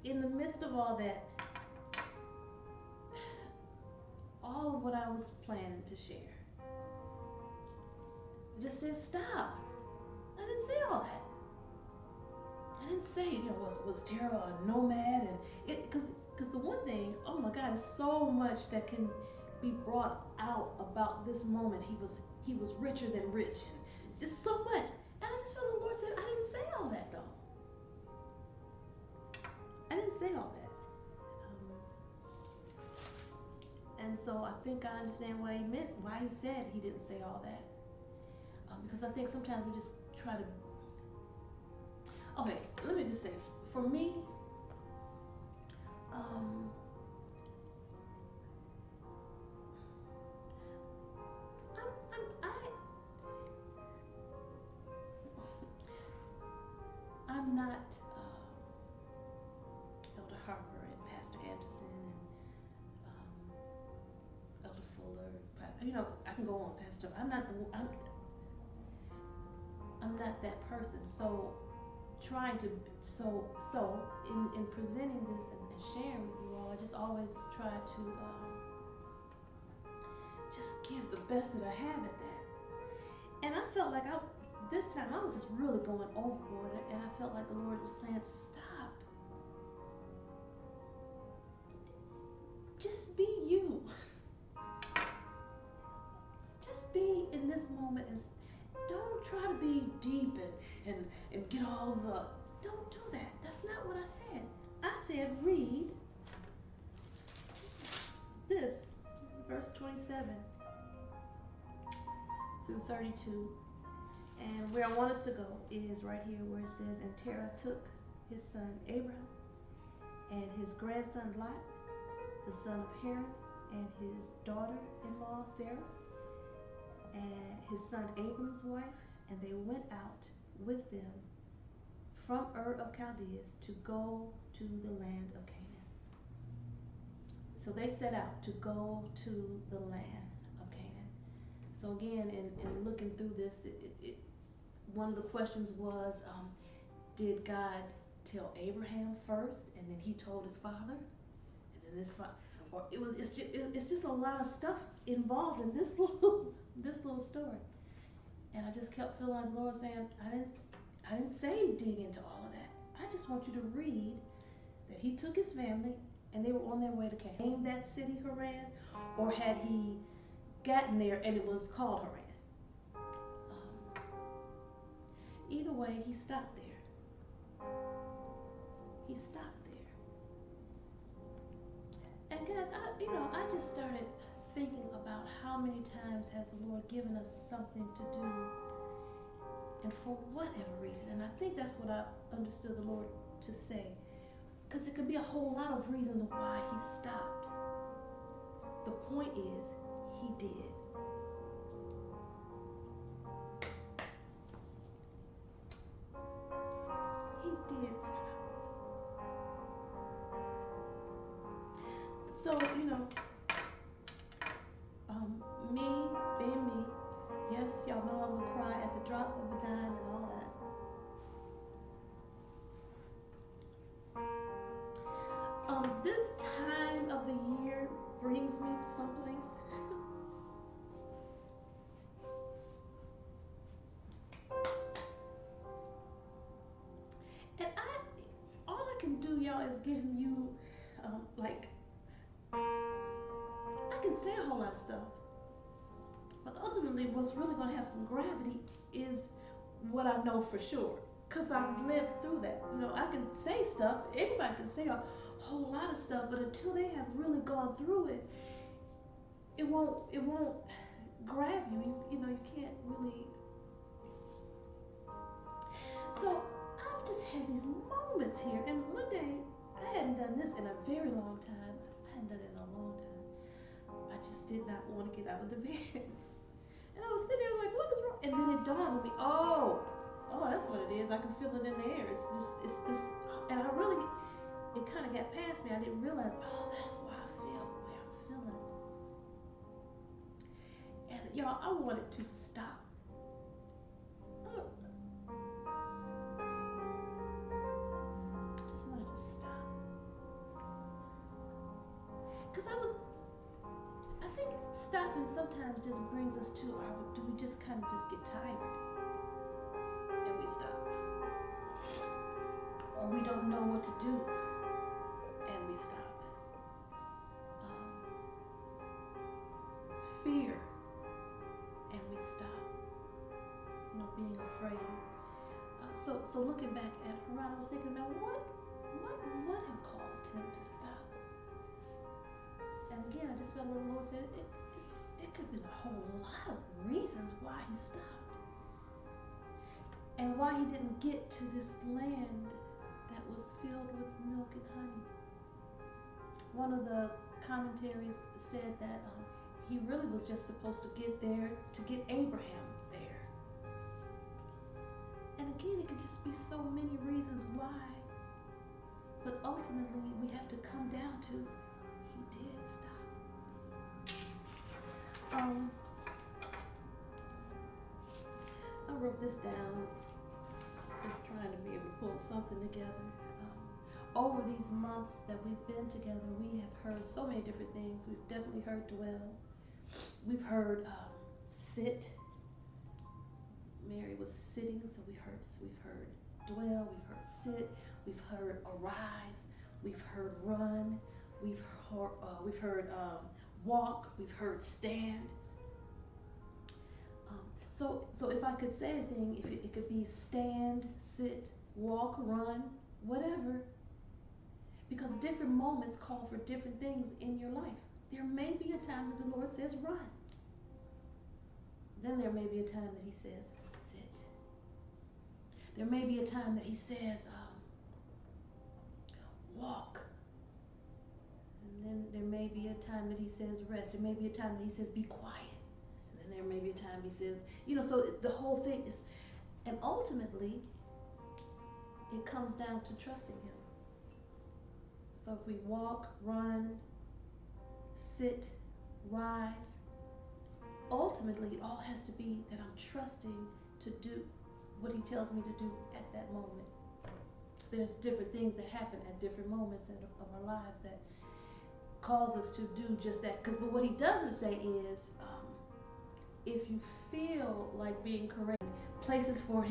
in the midst of all that, all of what I was planning to share, I just said, stop. I didn't say all that. I didn't say, was Tara a nomad? And because the one thing, oh my God, there's so much that can be brought out about this moment. He was richer than rich, and just so much. And I just felt the Lord said, I didn't say all that though. I didn't say all that. And so I think I understand what he meant, why he said he didn't say all that. Because I think sometimes we just try to. Okay, let me just say, for me, I'm not Elder Harper and Pastor Anderson and Elder Fuller. I can go on, Pastor. I'm not that person. So trying to in presenting this and sharing with you all, I just always try to just give the best that I have at that. And I felt like this time I was just really going overboard, and I felt like the Lord was saying, stop. Just be you. Just be in this moment, and don't try to be deep and get all the. Don't do that. That's not what I said. I said read this, verse 27 through 32. And where I want us to go is right here where it says, and Terah took his son Abraham and his grandson Lot, the son of Haran, and his daughter-in-law Sarah, and his son Abram's wife, and they went out with them from Ur of Chaldees to go to the land of Canaan. So they set out to go to the land of Canaan. So again, in looking through this, one of the questions was, did God tell Abraham first, and then he told his father, and then his father, or it's just a lot of stuff involved in this little story. And I just kept feeling like the Lord saying, I didn't say dig into all of that. I just want you to read that he took his family and they were on their way to Canaan. Named that city Haran, or had he gotten there and it was called Haran? Either way, he stopped there. He stopped there. And guys, I just started thinking about how many times has the Lord given us something to do, and for whatever reason. And I think that's what I understood the Lord to say. Because it could be a whole lot of reasons why he stopped. The point is, he did. He did stop. So, me being me, yes, y'all know I will cry at the drop of a dime and all that. This time of the year brings me someplace. And all I can do, y'all, is give you, I can say a whole lot of stuff. But ultimately, what's really going to have some gravity is what I know for sure. Because I've lived through that. I can say stuff, anybody can say a whole lot of stuff, but until they have really gone through it, it won't grab you. You can't really. So I've just had these moments here, and one day, I hadn't done this in a very long time. I hadn't done it in a long time. I just did not want to get out of the bed. And I was sitting there like, what is wrong? And then it dawned on me, oh, that's what it is. I can feel it in the air. It's this, and it kind of got past me. I didn't realize, that's why I feel the way I'm feeling. And y'all, I wanted to stop. I just wanted to stop. stopping sometimes just brings us to our, do we just kind of just get tired and we stop? Or we don't know what to do and we stop. Fear and we stop. Being afraid. So looking back at Haran, I was thinking about what have caused him to stop? And again, I just felt the Lord said it could have been a whole lot of reasons why he stopped. And why he didn't get to this land that was filled with milk and honey. One of the commentaries said that he really was just supposed to get there to get Abraham there. And again, it could just be so many reasons why. But ultimately, we have to come down to, he did stop. I wrote this down, just trying to be able to pull something together. Over these months that we've been together, we have heard so many different things. We've definitely heard dwell. We've heard sit. Mary was sitting, so we've heard dwell, we've heard sit, we've heard arise, we've heard run, we've heard walk, we've heard stand. So if I could say anything, if it could be stand, sit, walk, run, whatever, because different moments call for different things in your life. There may be a time that the Lord says run. Then there may be a time that he says sit. There may be a time that he says walk. And then there may be a time that he says rest. There may be a time that he says be quiet. And then there may be a time he says, so the whole thing is, and ultimately, it comes down to trusting him. So if we walk, run, sit, rise, ultimately, it all has to be that I'm trusting to do what he tells me to do at that moment. So there's different things that happen at different moments of our lives that cause us to do just that. But what he doesn't say is, if you feel like being corrected, places for him